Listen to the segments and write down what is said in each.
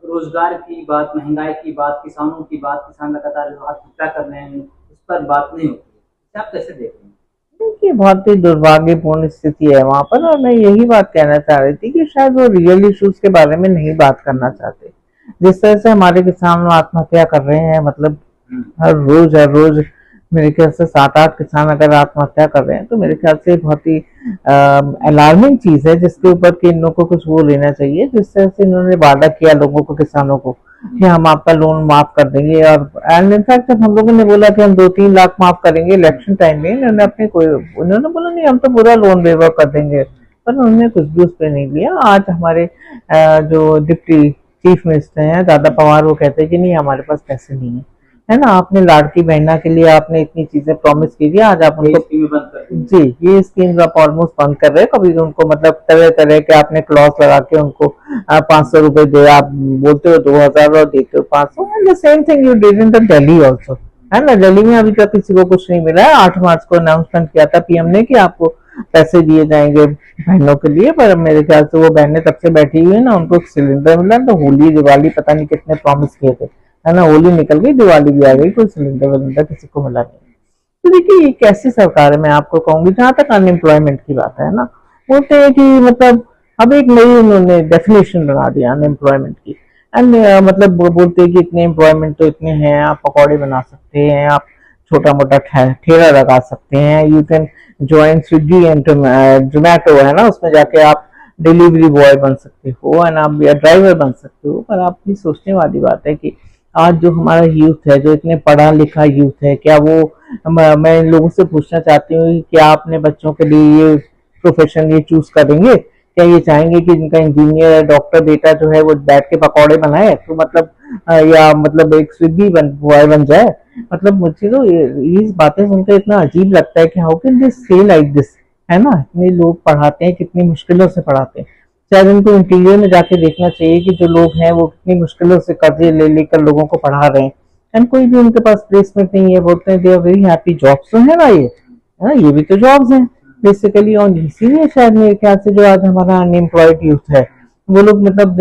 रोजगार की बात, महंगाई की बात, किसानों की बात, किसान लगातार जो आत्महत्या कर रहे हैं उस पर बात नहीं होती है। आप कैसे देख रहे हैं? देखिए, बहुत ही दुर्भाग्यपूर्ण स्थिति है वहां पर, और मैं यही बात कहना चाह रही थी कि शायद वो रियल इश्यूज के बारे में नहीं बात करना चाहते। जिस तरह से हमारे किसान आत्महत्या कर रहे हैं, मतलब हर रोज मेरे ख्याल से 7-8 किसान अगर आत्महत्या कर रहे हैं, तो मेरे ख्याल से बहुत ही अलार्मिंग चीज है, जिसके ऊपर कि इन लोगों को कुछ वो लेना चाहिए। जिस तरह से इन्होंने वादा किया लोगों को, किसानों को, कि हम आपका लोन माफ कर देंगे, और एंड इनफैक्ट जब हम लोगों ने बोला कि हम 2-3 लाख माफ करेंगे इलेक्शन टाइम में, उन्होंने बोला नहीं, हम तो पूरा लोन वेवर कर देंगे, पर उन्होंने कुछ भी उस पर नहीं लिया। आज हमारे जो डिप्टी चीफ मिनिस्टर हैं दादा पवार, वो कहते हैं कि नहीं, हमारे पास पैसे नहीं है ना। आपने लाड़की बहना के लिए आपने इतनी चीजें प्रॉमिस की थी, आज आप उनको बंद कर देंगे। जी, ये स्कीम आप ऑलमोस्ट बंद कर रहे हैं। कभी उनको मतलब तरह तरह के आपने क्लॉज लगा के उनको 500 रुपए दे, आप बोलते हो 2000 और देते हो 500। And the same thing you did in the Delhi also, है ना। दिल्ली में अभी तक किसी को कुछ नहीं मिला है। 8 मार्च को अनाउंसमेंट किया था पीएम ने कि आपको पैसे दिए जाएंगे बहनों के लिए, पर मेरे ख्याल से वो बहनें तब से बैठी हुई है ना, उनको सिलेंडर मिला तो होली दिवाली पता नहीं कितने प्रॉमिस किए थे, है ना। होली निकल गई, दिवाली भी आ गई, कोई सिलेंडर विलेंडर किसी को मिला नहीं। तो देखिए, ये कैसी सरकार है, मैं आपको कहूंगी। जहां तक अनएम्प्लॉयमेंट की बात है ना, बोलते हैं कि मतलब अब एक नई उन्होंने डेफिनेशन बना दिया अनएम्प्लॉयमेंट की। एंड मतलब वो बोलते हैं कि इतने एम्प्लॉयमेंट तो इतने हैं, आप पकौड़े बना सकते हैं, आप छोटा मोटा ठेला लगा सकते हैं, you can join Swiggy and Zomato, है ना, उसमें जाके आप डिलीवरी बॉय बन सकते हो, एंड आप या ड्राइवर बन सकते हो। पर आपकी सोचने वाली बात है कि आज जो हमारा यूथ है, जो इतने पढ़ा लिखा यूथ है, क्या वो मैं इन लोगों से पूछना चाहती हूँ कि क्या अपने बच्चों के लिए ये प्रोफेशन ये चूज करेंगे? क्या ये चाहेंगे कि जिनका इंजीनियर या डॉक्टर बेटा जो है वो बैठ के पकौड़े बनाए, तो मतलब या मतलब एक स्विगी बॉय बन जाए? मतलब मुझे तो ये बातें सुनकर इतना अजीब लगता है कि हाउ कैन दिस से लाइक दिस, है ना। इतने लोग पढ़ाते हैं, कितनी मुश्किलों से पढ़ाते हैं। शायद उनको इंटीरियर में जाके देखना चाहिए कि जो लोग हैं वो कितनी मुश्किलों से कर्जे ले लेकर लोगों को पढ़ा रहे हैं, एंड कोई भी उनके पास प्लेसमेंट नहीं है। बोलते हैं they are very happy, jobs तो है ना, ये है ना, ये भी तो जॉब्स हैं बेसिकली। और इसीलिए शायद मेरे ख्याल से जो आज हमारा अनएम्प्लॉयड यूथ है, वो लोग मतलब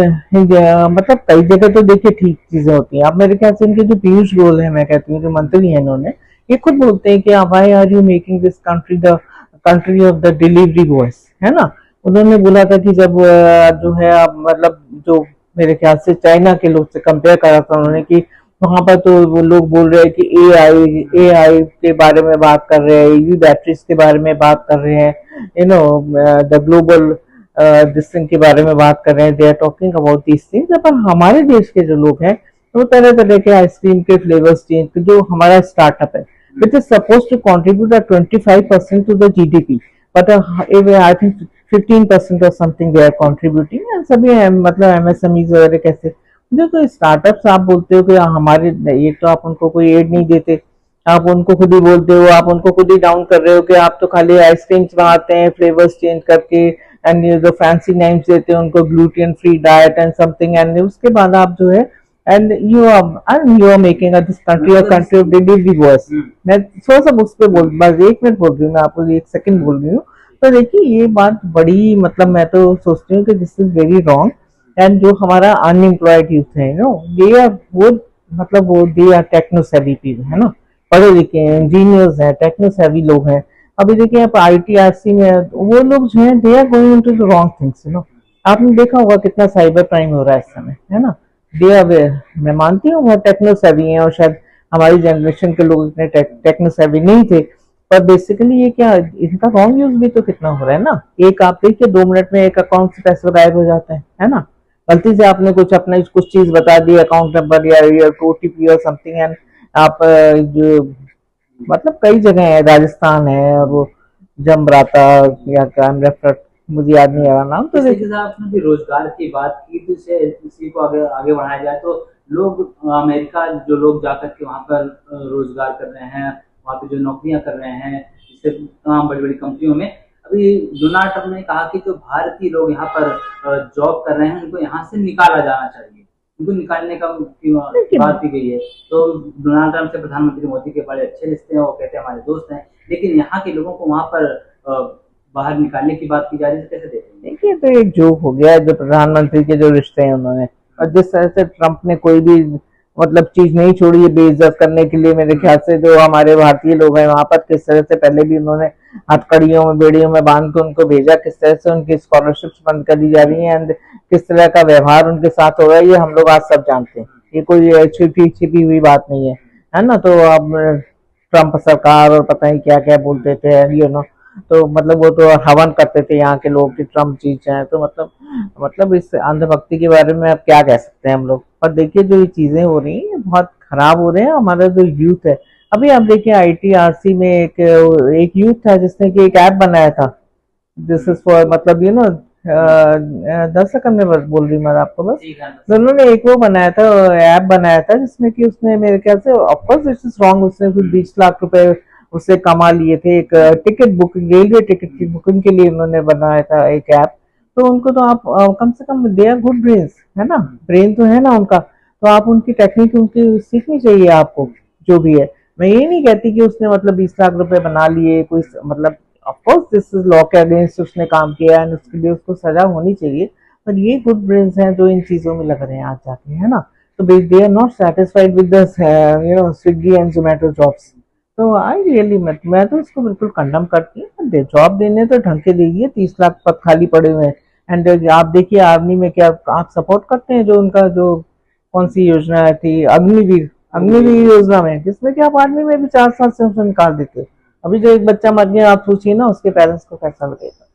कई जगह तो देखिए ठीक चीजें होती हैं। अब मेरे ख्याल से इनके जो पीयूष गोयल है, मैं कहती हूँ जो मंत्री है, इन्होंने ये खुद बोलते हैं कि why are you making this country the country of the delivery boys, है ना। उन्होंने बोला था कि जब जो है आप मतलब जो मेरे ख्याल से चाइना के लोग से कंपेयर करा था उन्होंने, कि वहां पर तो वो लोग बोल रहे हैं कि एआई के बारे में बात कर रहे हैं, ईवी बैटरीज के बारे में बात कर रहे हैं, you know the global this thing के बारे में बात कर रहे हैं। They are talking about these things. पर हमारे देश के जो लोग हैं वो तरह तरह के आइसक्रीम के फ्लेवर्स चेंज, जो हमारा स्टार्टअप है which is supposed to contribute at 25% to the GDP, but I think 15% or something they are contributing, and सभी मतलब MSMEs वगैरह कैसे जो तो स्टार्टअप्स आप बोलते हो कि हमारे, ये तो आप उनको कोई एड नहीं देते, आप उनको खुद ही बोलते हो, आप उनको खुद ही डाउन कर रहे हो कि आप तो खाली आइसक्रीम्स बनाते हैं फ्लेवर्स चेंज करके, एंड ये जो फैंसी नेम्स देते हैं उनको, gluten free diet and something, and उसके बाद आप जो है and you are making this country country of delivery boys. मैं थोड़ा सा उस पर बोल, बस 1 मिनट बोल रही हूँ, मैं आपको 1 सेकंड बोल रही हूँ। तो देखिए, ये बात बड़ी मतलब मैं तो सोचती हूँ कि this is very wrong. And जो हमारा अनएम्प्लॉयड यूथ है, नो दे आर वो मतलब वो दे आर टेक्नो सेवी पीपल, है ना, पढ़े लिखे हैं, इंजीनियर्स हैं, टेक्नो सेवी लोग हैं। अभी देखिए आप आईटीआरसी में वो लोग जो है they are going into the wrong things, you know. आपने देखा होगा कितना साइबर क्राइम हो रहा है इस समय, है ना। दे आर, मैं मानती हूँ वो टेक्नो सेवी हैं, और शायद हमारी जनरेशन के लोग इतने टेक्नो सेवी नहीं थे, पर बेसिकली ये क्या, इनका रॉन्ग यूज भी तो कितना हो रहा है ना। एक आप देखिए 2 मिनट में एक अकाउंट से पैसे गायब हो जाते हैं, है ना। गलती से आपने कुछ अपना कुछ चीज बता दी, अकाउंट नंबर या ओटीपी और समथिंग, एंड आप जो मतलब कई जगह है, राजस्थान है, और वो जमराता या काम रेफर, मुझे याद नहीं आ रहा नाम। तो जैसे आपने भी रोजगार की बात की, तो इसी को आगे आगे बढ़ाया जाए तो लोग अमेरिका जो लोग जाकर के वहाँ पर रोजगार कर रहे हैं, वहाँ पे जो नौकरियां कर रहे हैं, जिससे तमाम बड़ी बड़ी कंपनियों में, अभी डोनाल्ड ट्रंप ने कहा कि जो भारतीय लोग यहाँ पर जॉब कर रहे हैं उनको यहाँ से निकाला जाना चाहिए, उनको निकालने का बात की गई है। तो डोनाल्ड ट्रंप से प्रधानमंत्री मोदी के बड़े अच्छे रिश्ते हैं, वो कहते हैं हमारे दोस्त हैं, लेकिन यहाँ के लोगों को वहाँ पर बाहर निकालने की बात की जा रही है, कैसे देखेंगे? देखिए, तो एक जोक हो गया जो प्रधानमंत्री के जो रिश्ते हैं उन्होंने, और जिस तरह से ट्रम्प ने कोई भी मतलब चीज नहीं छोड़ी है बेइज्जत करने के लिए, मेरे ख्याल से जो हमारे भारतीय लोग हैं वहां पर किस तरह से पहले भी उन्होंने हथकड़ियों में बेड़ियों में बांध के उनको भेजा, किस तरह से उनकी स्कॉलरशिप्स बंद कर दी जा रही है एंड किस तरह का व्यवहार उनके साथ हो रहा है, ये हम लोग आज सब जानते हैं। ये कोई छिपी हुई बात नहीं है ना। तो अब ट्रम्प सरकार और पता नहीं क्या क्या बोलते थे तो मतलब वो तो हवन करते थे यहाँ के लोग कि ट्रम्प जीत जाए। तो मतलब इस अंधभक्ति के बारे में अब क्या कह सकते हैं हम लोग। पर देखिए जो ये चीजें हो रही हैं बहुत खराब हो रहे हैं। हमारा जो यूथ है, अभी आप देखिए ITRC में एक यूथ था जिसने कि एक ऐप बनाया था, दिस इज फॉर मतलब 10 सेकंड में बस बोल रही मैं आपको बस। तो उन्होंने एक वो बनाया था, ऐप बनाया था जिसमें कि उसने मेरे ख्याल से ऑफकोर्स दिस इज रॉन्ग, उसने कुछ 20 लाख रुपए उससे कमा लिए थे। एक टिकट बुकिंग, रेलवे टिकट की बुकिंग के लिए उन्होंने बनाया था एक ऐप। तो उनको तो आप कम से कम दे आर गुड ब्रेन्स, है ना, ब्रेन तो है ना उनका, तो आप उनकी टेक्निक उनकी सीखनी चाहिए आपको जो भी है। मैं ये नहीं कहती कि उसने मतलब 20 लाख रुपए बना लिए कोई मतलब of course this is law के अगेंस्ट उसने काम किया एंड उसके लिए उसको सजा होनी चाहिए। पर ये गुड ब्रेन्स हैं जो इन चीजों में लग रहे हैं आज जाके, है ना। तो they are not satisfied with the Swiggy and Zomato jobs. तो आई रियली मैं तो इसको बिल्कुल कंडम करती हूँ। जॉब देने तो ढंग के दीजिए, 30 लाख पद खाली पड़े हुए हैं। एंड आप देखिए आर्मी में क्या आप सपोर्ट करते हैं जो उनका जो कौन सी योजना थी अग्निवीर योजना में, जिसमें कि आप आर्मी में भी 4 साल से उसे निकाल देते। अभी जो एक बच्चा मर गया, आप सोचिए ना उसके पेरेंट्स को कैसा लगेगा।